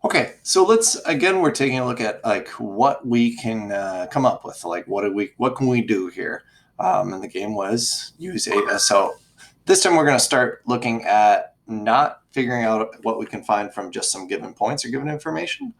Okay, so we're taking a look at like what we can come up with. Like what can we do here? And the game was use a. So this time we're going to start looking at not figuring out what we can find from just some given points or given information.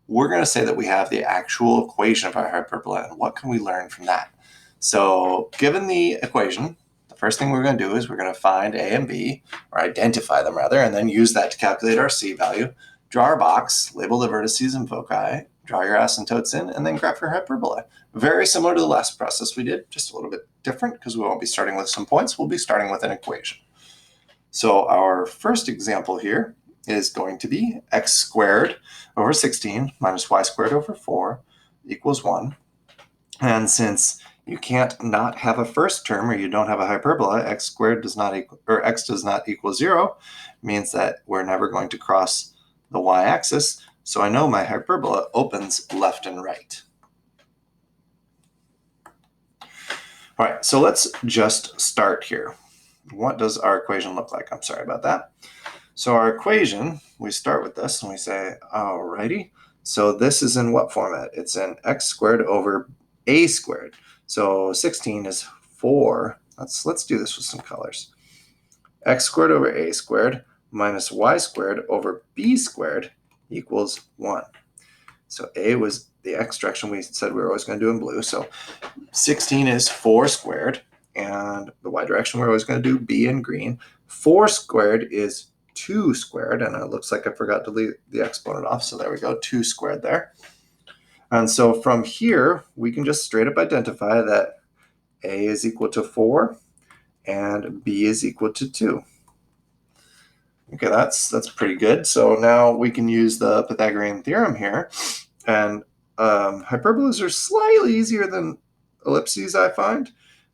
We're going to say that we have the actual equation of our hyperbola, and what can we learn from that? So given the equation, the first thing we're going to do is we're going to find a and b, or identify them rather, and then use that to calculate our c value. Draw our box, label the vertices and foci, draw your asymptotes in, and then graph your hyperbola. Very similar to the last process we did, just a little bit different because we won't be starting with some points. We'll be starting with an equation. So our first example here is going to be x squared over 16 minus y squared over 4 equals 1. And since you can't not have a first term, or you don't have a hyperbola, x squared does not equal, or x does not equal 0, means that we're never going to cross the y-axis. So I know my hyperbola opens left and right. All right, so let's just start here. What does our equation look like? I'm sorry about that. So our equation, we start with this and we say, alrighty, so this is in what format? It's in x squared over a squared. So 16 is 4. Let's do this with some colors. X squared over a squared minus y squared over b squared equals 1. So a was the x direction we said we were always going to do in blue. So 16 is 4 squared, and the y direction we're always going to do b in green. 4 squared is 2 squared, and it looks like I forgot to leave the exponent off, so there we go, 2 squared there. And so from here, we can just straight up identify that a is equal to 4 and b is equal to 2. Okay, that's pretty good. So now we can use the Pythagorean theorem here, and hyperbolas are slightly easier than ellipses, I find,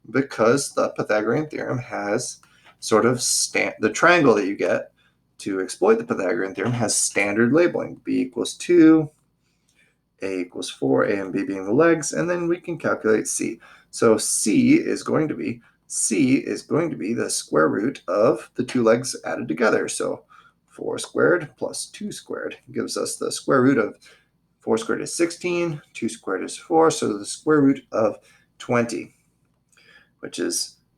because the Pythagorean theorem has sort of the triangle that you get to exploit the Pythagorean theorem has standard labeling. B equals 2, A equals 4, A and B being the legs, and then we can calculate C. So C is going to be the square root of the two legs added together. So 4 squared plus 2 squared gives us the square root of 4 squared is 16, 2 squared is 4, so the square root of 20, which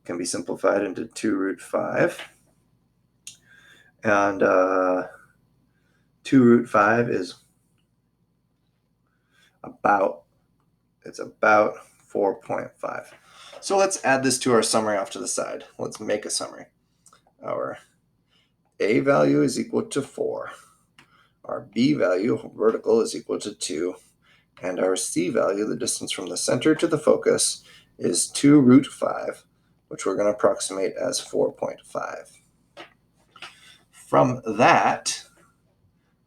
can be simplified into 2 root 5. And 2 root 5 is about 4.5. So let's add this to our summary off to the side. Let's make a summary. Our A value is equal to 4. Our B value, vertical, is equal to 2. And our C value, the distance from the center to the focus, is 2 root 5, which we're going to approximate as 4.5. From that,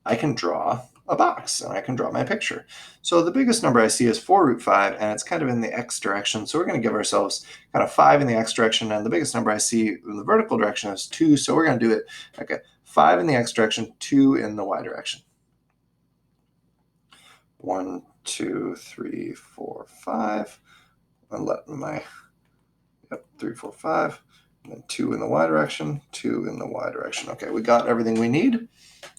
I can draw a box and I can draw my picture. So the biggest number I see is 4 root 5, and it's kind of in the x direction. So we're going to give ourselves kind of 5 in the x direction, and the biggest number I see in the vertical direction is 2. So we're going to do it, okay, 5 in the x direction, 2 in the y direction. 1, 2, 3, 4, 5. And let my 3, 4, 5. And then 2 in the y direction, 2 in the y direction. Okay, we got everything we need.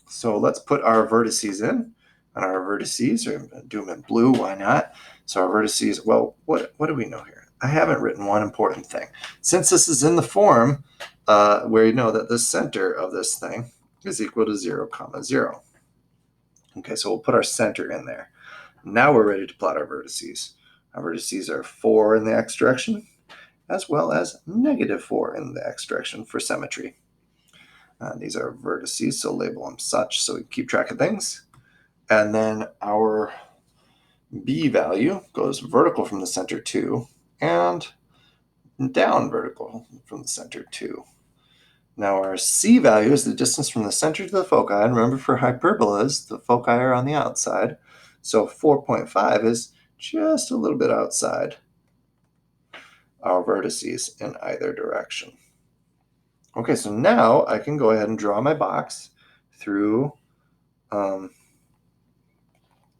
So let's put our vertices in. And our vertices, or do them in blue, why not? So our vertices, well, what do we know here? I haven't written one important thing. Since this is in the form where you know that the center of this thing is equal to 0, 0. Okay, so we'll put our center in there. Now we're ready to plot our vertices. Our vertices are 4 in the x direction, as well as negative 4 in the x direction for symmetry. These are vertices, so label them such so we can keep track of things. And then our B value goes vertical from the center 2 and down vertical from the center 2. Now our C value is the distance from the center to the foci. And remember, for hyperbolas, the foci are on the outside. So 4.5 is just a little bit outside our vertices in either direction. Okay, so now I can go ahead and draw my box through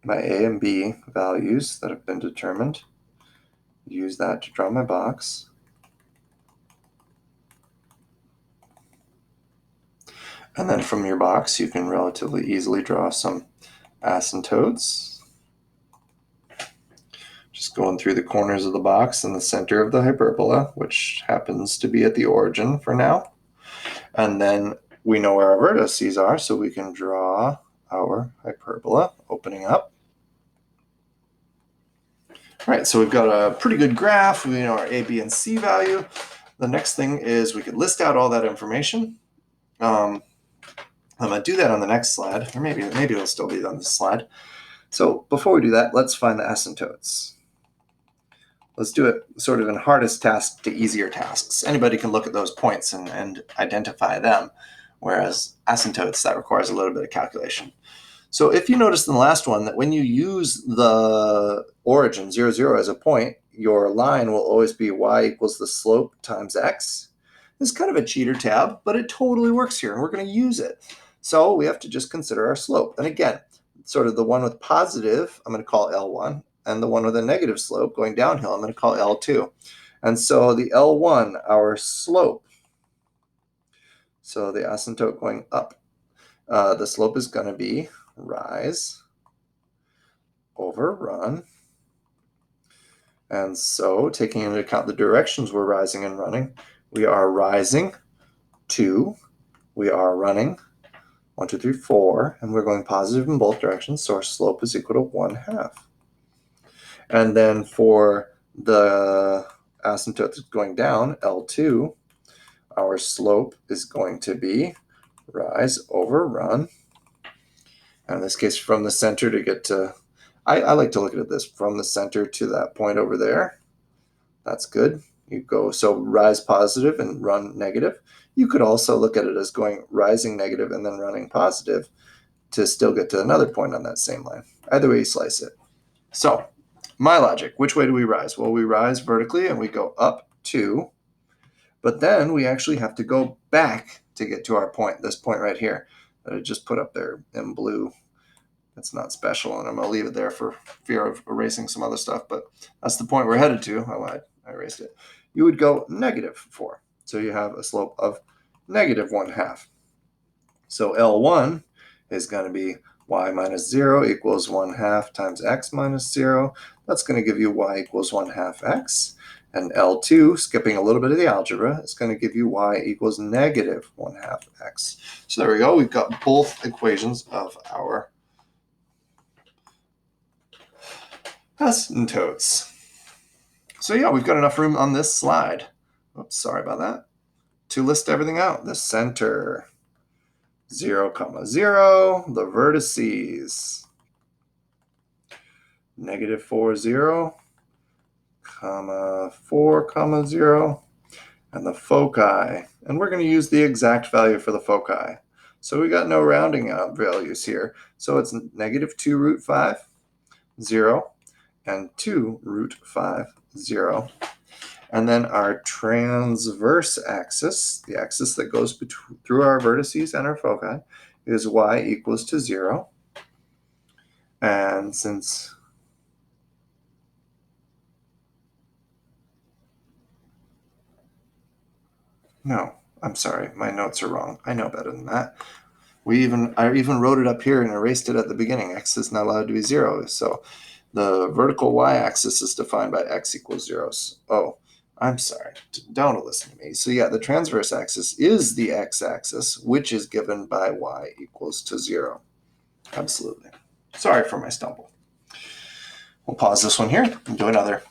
my A and B values that have been determined. Use that to draw my box. And then from your box, you can relatively easily draw some asymptotes. Just going through the corners of the box in the center of the hyperbola, which happens to be at the origin for now. And then we know where our vertices are, so we can draw our hyperbola opening up. All right, so we've got a pretty good graph. We know our A, B, and C value. The next thing is we could list out all that information. I'm going to do that on the next slide, or maybe it'll still be on this slide. So before we do that, let's find the asymptotes. Let's do it sort of in hardest task to easier tasks. Anybody can look at those points and identify them, whereas asymptotes, that requires a little bit of calculation. So if you noticed in the last one that when you use the origin 0, 0 as a point, your line will always be y equals the slope times x. This is kind of a cheater tab, but it totally works here, and we're going to use it. So we have to just consider our slope. And again, sort of the one with positive, I'm going to call L1, and the one with a negative slope going downhill, I'm going to call L2. And so the L1, our slope, so the asymptote going up, the slope is going to be rise over run. And so taking into account the directions we're rising and running, we are rising 2, we are running 1, 2, 3, 4, and we're going positive in both directions, so our slope is equal to 1/2. And then for the asymptote that's going down, L2, our slope is going to be rise over run. And in this case, from the center to get to, I like to look at this from the center to that point over there. That's good. You go, so rise positive and run negative. You could also look at it as going rising negative and then running positive to still get to another point on that same line. Either way you slice it. So my logic, which way do we rise? Well, we rise vertically and we go up 2, but then we actually have to go back to get to our point, this point right here that I just put up there in blue. That's not special, and I'm going to leave it there for fear of erasing some other stuff, but that's the point we're headed to. I lied. I erased it. You would go -4. So you have a slope of -1/2. So L1 is going to be y minus 0 equals 1/2 times x minus 0. That's going to give you y equals 1/2 x. And L2, skipping a little bit of the algebra, is going to give you y equals -1/2 x. So there we go. We've got both equations of our asymptotes. So yeah, we've got enough room on this slide. Oops, sorry about that. To list everything out. The center, 0, 0, the vertices, -4, 0, 4, 0, and the foci. And we're going to use the exact value for the foci. So we got no rounding out values here. So it's -2 root 5, 0, and 2 root 5, 0. And then our transverse axis, the axis that goes through our vertices and our foci, is y equals to 0. And since no, I'm sorry, my notes are wrong. I know better than that. I even wrote it up here and erased it at the beginning. X is not allowed to be 0. So the vertical y-axis is defined by x equals 0. Oh, I'm sorry. Don't listen to me. So yeah, the transverse axis is the x-axis, which is given by y equals to 0. Absolutely. Sorry for my stumble. We'll pause this one here and do another.